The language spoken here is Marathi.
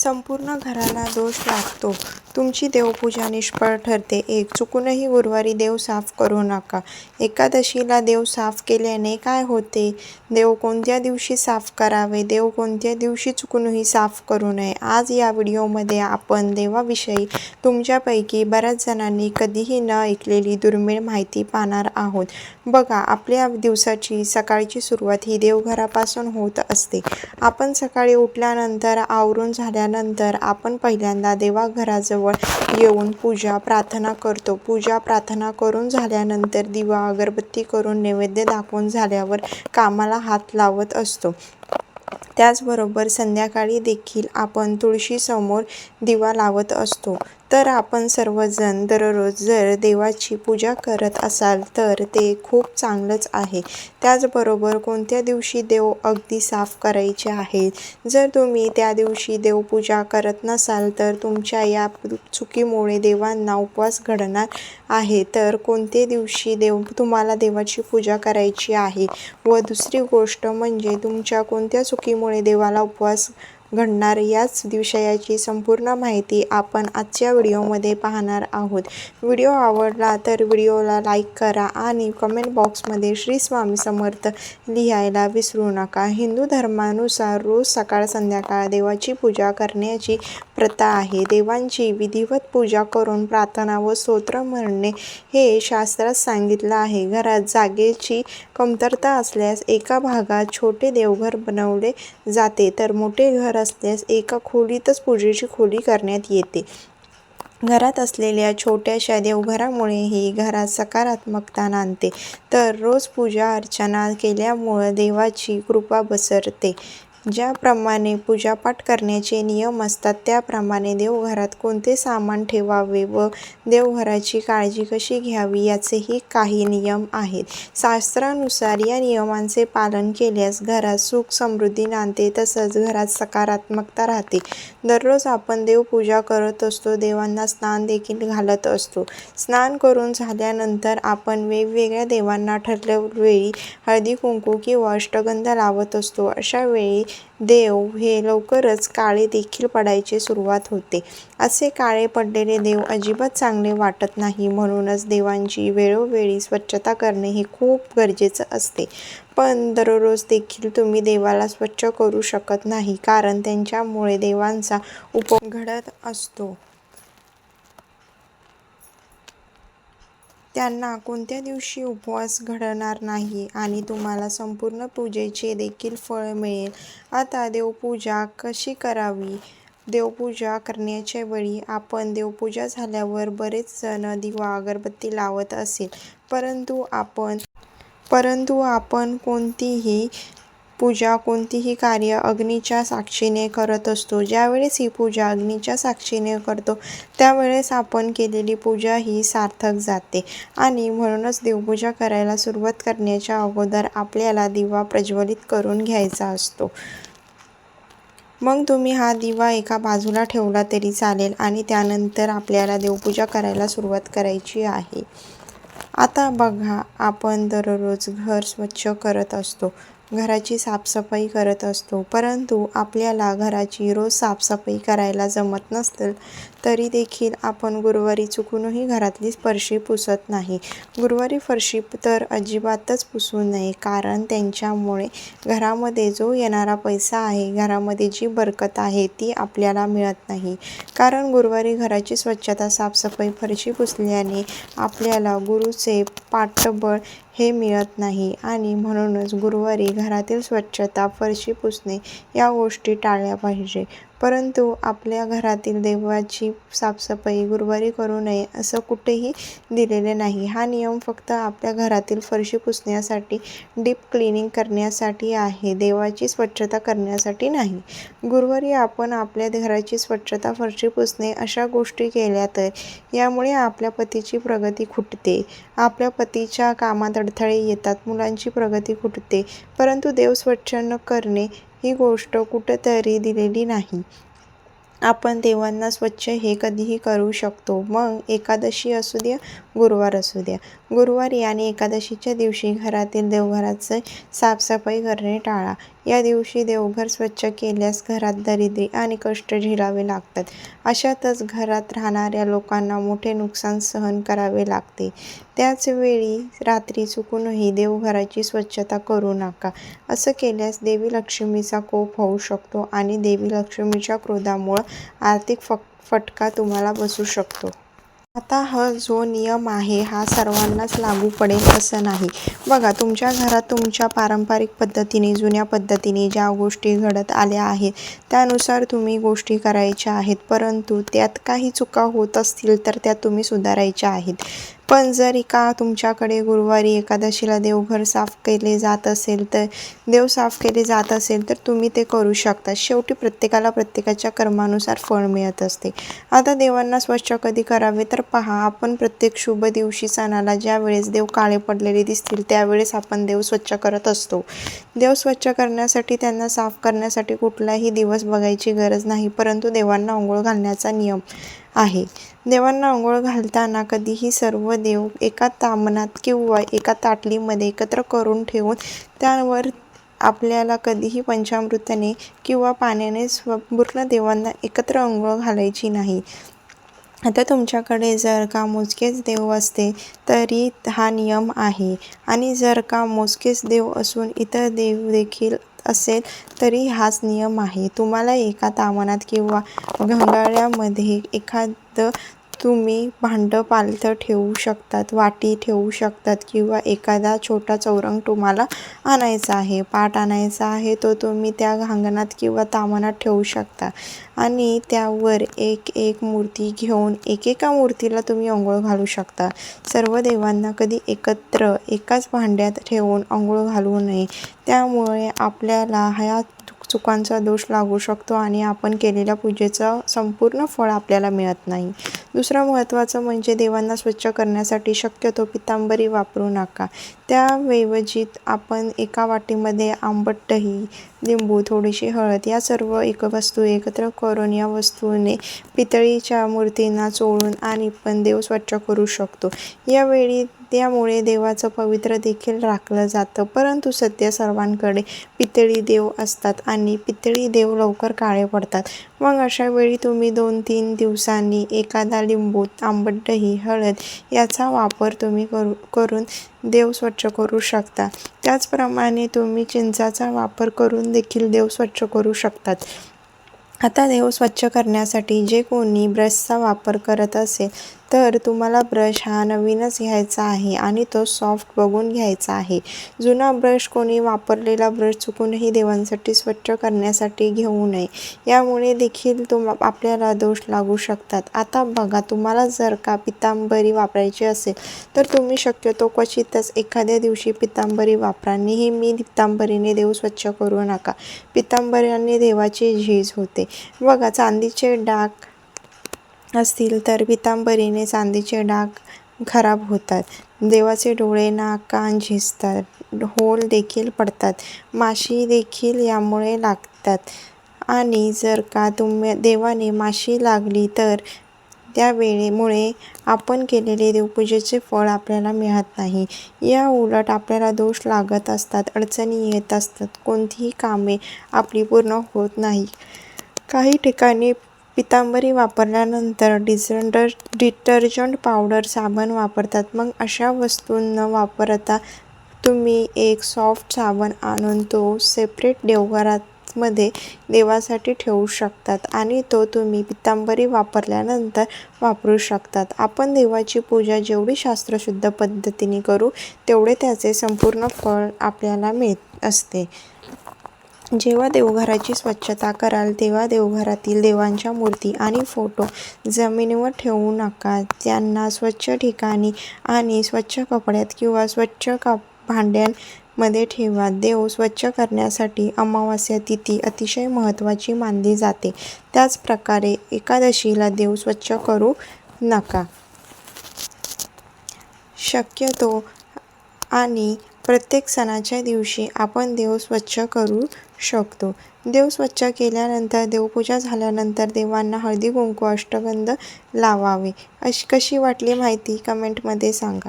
संपूर्ण घराला दोष लागतो. तुमची देवपूजा निष्फळ ठरते. चुकूनही गुरुवारी देव साफ करू नका. एकादशीला देव साफ केल्याने काय होते? देव कोणत्या दिवशी साफ करावे? देव कोणत्या दिवशी चुकूनही साफ करू नये? आज या व्हिडिओमध्ये आपण देवाविषयी तुमच्यापैकी बऱ्याच जणांनी कधीही न ऐकलेली दुर्मिळ माहिती पाहणार आहोत. बघा, आपल्या दिवसाची सकाळची सुरुवात ही देवघरापासून होत असते. आपण सकाळी उठल्यानंतर, आवरून झाल्यानंतर आपण पहिल्यांदा देवघराजवळ येऊन पूजा प्रार्थना करतो. पूजा प्रार्थना करून झाल्यानंतर दिवा अगरबत्ती करून नैवेद्य दाखवून झाल्यावर कामाला हात लावत असतो. त्याचबरोबर संध्याकाळी देखील आपण तुळशीसमोर दिवा लावत असतो. तर आपण सर्वजण दररोज जर देवाची पूजा करत असाल तर ते खूप चांगलंच आहे. त्याचबरोबर कोणत्या दिवशी देव अगदी साफ करायचे आहेत? जर तुम्ही त्या दिवशी देवपूजा करत नसाल तर तुमच्या या चुकीमुळे देवांना उपवास घडणार आहे. तर कोणत्या दिवशी तुम्हाला देवाची पूजा करायची आहे व दुसरी गोष्ट म्हणजे तुमच्या कोणत्या चुकीमुळे देवाला उपवास घडणार याच विषयाची संपूर्ण माहिती आपण आजच्या व्हिडिओमध्ये पाहणार आहोत. व्हिडिओ आवडला तर व्हिडिओला लाईक करा आणि कमेंट बॉक्समध्ये श्री स्वामी समर्थ लिहायला विसरू नका. हिंदू धर्मानुसार रोज सकाळ संध्याकाळ देवाची पूजा करण्याची प्रथा आहे. देवांची विधिवत पूजा करून प्रार्थना व स्तोत्र म्हणणे हे शास्त्रात सांगितलं आहे. घरात जागेची कमतरता असल्यास एका भागात छोटे देवघर बनवले जाते तर मोठे घर असल्यास एका खोलीतच पूजेची खोली करण्यात येते. घरात असलेल्या छोट्याशा देवघरामुळेही घरात सकारात्मकता नांदते. तर रोज पूजा अर्चना केल्यामुळे देवाची कृपा बसरते. ज्याप्रमाणे पूजापाठ करण्याचे नियम असतात त्याप्रमाणे देवघरात कोणते सामान ठेवावे व देवघराची काळजी कशी घ्यावी याचेही काही नियम आहेत. शास्त्रानुसार या नियमांचे पालन केल्यास घरात सुख समृद्धी नांदते तसंच घरात सकारात्मकता राहते. दररोज आपण देवपूजा करत असतो. देवांना स्नान देखील घालत असतो. स्नान करून झाल्यानंतर आपण वेगवेगळ्या देवांना ठरलेल्या वेळी हळदी कुंकू किंवा अष्टगंध लावत असतो. अशा वेळी देव हे लवकरच काळे देखील पडायची सुरुवात होते. असे काळे पडलेले देव अजिबात चांगले वाटत नाही. म्हणूनच देवांची वेळोवेळी स्वच्छता करणे हे खूप गरजेचं असते. पण दररोज देखील तुम्ही देवाला स्वच्छ करू शकत नाही कारण त्यांच्यामुळे देवांचा उपवास घडत असतो. त्यांना कोणत्या दिवशी उपवास घडणार नाही आणि तुम्हाला संपूर्ण पूजेचे देखील फळ मिळेल. आता देवपूजा कशी करावी? देवपूजा करण्याच्या वेळी आपण देवपूजा झाल्यावर बरेच जण दिवा अगरबत्ती लावत असेल परंतु आपण कोणतीही पूजा कोणतीही कार्य अग्नीच्या साक्षीने करत असतो. ज्यावेळेस ही पूजा अग्नीच्या साक्षीने करतो त्यावेळेस आपण केलेली पूजा ही सार्थक जाते आणि म्हणूनच देवपूजा करायला सुरुवात करण्याच्या अगोदर आपल्याला दिवा प्रज्वलित करून घ्यायचा असतो. मग तुम्ही हा दिवा एका बाजूला ठेवला तरी चालेल आणि त्यानंतर आपल्याला देवपूजा करायला सुरुवात करायची आहे. आता बघा, आपण दररोज घर स्वच्छ करत असतो. घराची साफसफाई करत असतो. परंतु आपल्याला घराची रोज साफसफाई करायला जमत नसेल तरी देखील आपण गुरुवारी चुकूनही घरातली फरशी पुसत नाही. गुरुवारी फरशी तर अजिबातच पुसू नये कारण त्यांच्यामुळे घरामध्ये जो येणारा पैसा आहे, घरामध्ये जी बरकत आहे ती आपल्याला मिळत नाही. कारण गुरुवारी घराची स्वच्छता, साफसफाई, फरशी पुसल्याने आपल्याला गुरुचे पाठबळ हे मिळत नाही आणि म्हणूनच गुरुवारी घरातील स्वच्छता, फरशी पुसणे या गोष्टी टाळल्या पाहिजे. परंतु आपल्या घरातील देवाची साफसफाई गुरुवारी करू नये असं कुठेही दिलेले नाही. हा नियम फक्त आपल्या घरातील फरशी पुसण्यासाठी, डीप क्लिनिंग करण्यासाठी आहे, देवाची स्वच्छता करण्यासाठी नाही. गुरुवारी आपण आपल्या घराची स्वच्छता, फरशी पुसणे अशा गोष्टी केल्या तर यामुळे आपल्या पतीची प्रगती खुंटते. आपल्या पतीच्या कामात अडथळे येतात, मुलांची प्रगती खुंटते. परंतु देव स्वच्छ न करणे ही गोष्ट कुठेतरी दिलेली नाही. आपण देवांना स्वच्छ हे कधीही करू शकतो. मग एकादशी असू द्या गुरुवार असू द्या. गुरुवारी आणि एकादशीच्या दिवशी घरातील देवघराचे साफसफाई करणे टाळा. या दिवशी देवघर स्वच्छ केल्यास घरात दरिद्री आणि कष्ट झेलावे लागतात. अशातच घरात राहणाऱ्या लोकांना मोठे नुकसान सहन करावे लागते. त्याचवेळी रात्री चुकूनही देवघराची स्वच्छता करू नका. असं केल्यास देवी लक्ष्मीचा कोप होऊ शकतो आणि देवी लक्ष्मीच्या क्रोधामुळे आर्थिक फटका तुम्हाला बसू शकतो. आता हा जो नियम आहे हा सर्वांनाच लागू पडेल असं नाही. बघा, तुमच्या घरात तुमच्या पारंपरिक पद्धतीने, जुन्या पद्धतीने ज्या गोष्टी घडत आल्या आहेत त्यानुसार तुम्ही गोष्टी करायच्या आहेत. परंतु त्यात काही चुका होत असतील तर त्या तुम्ही सुधारायच्या आहेत. पण जर का तुमच्याकडे गुरुवारी एकादशीला देव साफ केले जात असेल तर तुम्ही ते करू शकता. शेवटी प्रत्येकाला प्रत्येकाच्या कर्मानुसार फळ मिळत असते. आता देवांना स्वच्छ कधी करावे तर पहा, आपण प्रत्येक शुभ दिवशी सणाला ज्या वेळेस देव काळे पडलेले दिसतील त्यावेळेस आपण देव स्वच्छ करत असतो. देव स्वच्छ करण्यासाठी, त्यांना साफ करण्यासाठी कुठलाही दिवस बघायची गरज नाही, परंतु देवांना अंघोळ घालण्याचा नियम आहे. देवांना अंघोळ घालताना कधीही सर्व देव एका तामणात किंवा एका ताटलीमध्ये एकत्र करून ठेवून त्यावर आपल्याला कधीही पंचामृताने किंवा पाण्याने पूर्ण देवांना एकत्र अंघोळ घालायची नाही. आता तुमच्याकडे जर का मोजकेच देव असते तरी हा नियम आहे, आणि जर का मोजकेच देव असून इतर देव देखील असेल तरी हाच नियम आहे. तुम्हाला एका तामणात किंवा घंगाळ्यामध्ये एखादं तुम्ही भांडं पालथं ठेवू शकतात, वाटी ठेवू शकतात किंवा एखादा छोटा चौरंग तुम्हाला आणायचा आहे, पाट आणायचा आहे, तो तुम्ही त्या घांगणात किंवा तामणात ठेवू शकता. आणि त्यावर एक मूर्ती घेऊन एकेका मूर्तीला तुम्ही अंघोळ घालू शकता. सर्व देवांना कधी एकत्र एकाच भांड्यात ठेवून अंघोळ घालू नये. त्यामुळे आपल्याला ह्या चुकांचा दोष लागू शकतो आणि आपण केलेल्या पूजेचं संपूर्ण फळ आपल्याला मिळत नाही. दुसरं महत्त्वाचं म्हणजे देवांना स्वच्छ करण्यासाठी शक्यतो पितांबरी वापरू नका. त्याऐवजी आपण एका वाटीमध्ये आंबट दही, लिंबू, थोडीशी हळद या सर्व वस्तू एकत्र करून या वस्तूने पितळीच्या मूर्तींना चोळून आणि पण देव स्वच्छ करू शकतो. त्यामुळे देवाचं पवित्र देखील राखलं जातं. परंतु सध्या सर्वांकडे पितळी देव असतात आणि पितळी देव लवकर काळे पडतात. मग अशा वेळी तुम्ही 2-3 दिवसांनी एखादा लिंबू, आंबट दही, हळद याचा वापर तुम्ही करून देव स्वच्छ करू शकता. त्याचप्रमाणे तुम्ही चिंचाचा वापर करून देखील देव स्वच्छ करू शकतात. आता देव स्वच्छ करण्यासाठी जे कोणी ब्रशचा वापर करत असेल तर तुम्हाला ब्रश हा नवीनच घ्यायचा आहे आणि तो सॉफ्ट बघून घ्यायचा आहे. जुना ब्रश, कोणी वापरलेला ब्रश चुकूनही देवांसाठी स्वच्छ करण्यासाठी घेऊ नये. यामुळे देखील आपल्याला दोष लागू शकतात. आता बघा, तुम्हाला जर का पितांबरी वापरायची असेल तर तुम्ही शक्यतो क्वचितच एखाद्या दिवशी पितांबरी वापरा. नेहमी पितांबरीने देव स्वच्छ करू नका. पितांबरीने देवाची झीज होते. बघा, चांदीचे डाग असतील तर पितांबरीने चांदीचे डाग खराब होतात. देवाचे डोळे, नाक, कान झिजतात, होल देखील पडतात, माशी देखील यामुळे लागतात. आणि जर का देवाने माशी लागली तर त्यावेळेमुळे आपण केलेले देवपूजेचे फळ आपल्याला मिळत नाही. या उलट आपल्याला दोष लागत असतात, अडचणी येत असतात, कोणतीही कामे आपली पूर्ण होत नाही. काही ठिकाणी पितांबरी वापरल्यानंतर डिटर्जंट पावडर, साबण वापरतात. मग अशा वस्तू न वापरता तुम्ही एक सॉफ्ट साबण आणून तो सेपरेट देवघरामध्ये देवासाठी ठेवू शकतात आणि तो तुम्ही पितांबरी वापरल्यानंतर वापरू शकतात. आपण देवाची पूजा जेवढी शास्त्रशुद्ध पद्धतीने करू तेवढे त्याचे संपूर्ण फळ आपल्याला मिळत असते. जेव्हा देवघराची स्वच्छता कराल तेव्हा देवघरातील देवांच्या मूर्ती आणि फोटो जमिनीवर ठेवू नका. त्यांना स्वच्छ ठिकाणी आणि स्वच्छ कपड्यात किंवा स्वच्छ भांड्यांमध्ये ठेवा. देव स्वच्छ करण्यासाठी अमावास्या तिथी अतिशय महत्त्वाची मानली जाते. त्याचप्रकारे एकादशीला देव स्वच्छ करू नका. शक्यतो आणि प्रत्येक सणाच्या दिवशी आपण देव स्वच्छ करू शकतो. देव स्वच्छ केल्यानंतर, देवपूजा झाल्यानंतर देवांना हळदी कुंकू अष्टगंध लावावे. कशी वाटली माहिती कमेंटमध्ये सांगा.